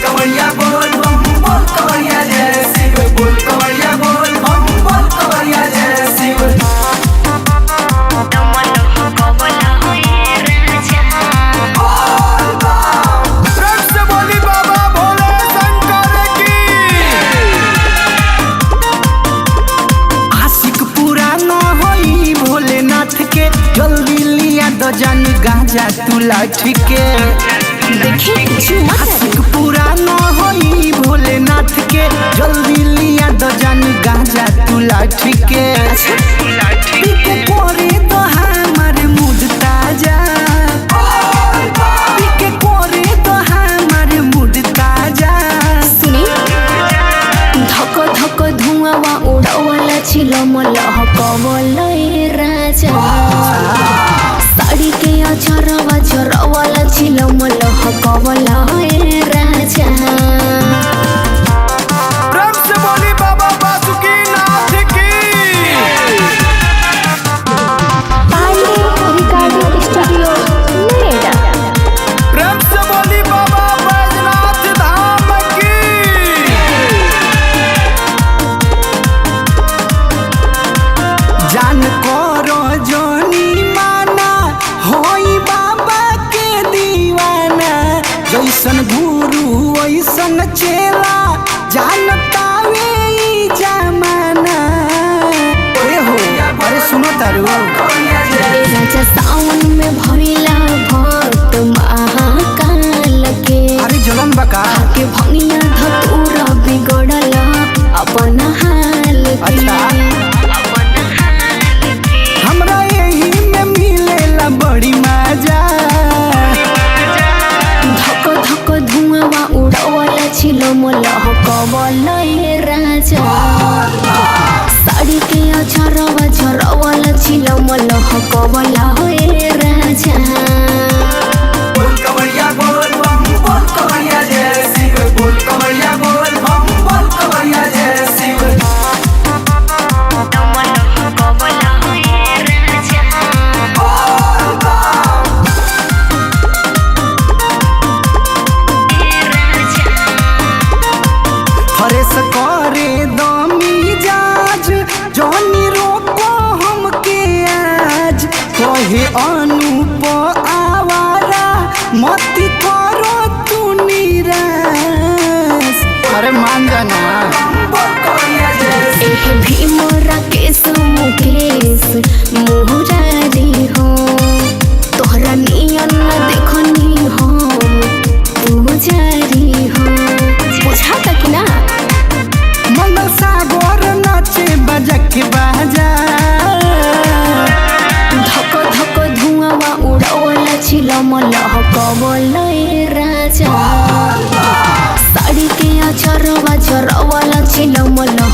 कवरिया बोल बम बोल कवरिया जय शिव बोल कवरिया बोल बम बोल कवरिया जय शिव। जल्दी लिया दो जान गांजा तू लाठी के आशिक पूरा न होई भोलेनाथ के। जल्दी लिया दो जान गांजा तू लाठी के पीके कोरे तो हमार मूड ताजा पीके कोरे तो हमार मूड ताजा। सुनी धक धक धुआं उड़ावला छिलो मलह कवला राजा साड़ी के अचरवा चरवाला छिलो मलह कवला राजा। प्रेम से बोली बाबा बासुकीनाथ की। Pandey recording studio Noida. प्रेम से बोली बाबा बैजनाथ धाम की। जान करो जोनी माना होई बाबा के दीवाना। जैसन गुरु वैसन चेला जानतावे ई जमाना। ए हो अरे सुनो तारू राजा सावन में भइला भक्त महाकाल के। अरे जलन बका के भंगिया धतूरा बिगड़ल अपन हाल के। हमरा यही में मिलेला बड़ी मजा। धक धक धुआं उड़ावला छिलो मलह कवला राजा साड़ी के अचरवा चरवाला छिलो मलह कवला राजा। बोल कवरिया बोल बम बोल कवरिया जय शिव बोल कवरिया बोल बम बोल कवरिया जय शिव। फरेस करे दमी जाज जौनी रोको हमके आज। कहे अनूप आवारा मती करो तू निराश। अरे मान जाना बोल कवरिया जय शिव। एह भीम राकेश मुकेश मुरारी हो तोहरा नियन देखनी हो पुजारी हो। बुझा तक ना मंगल सागर नाचे बजा के बाजा। धक धक धुआं उड़ावला छिलो मलह कवला राजा साड़ी के अचरवा चरवाला छिलो मलह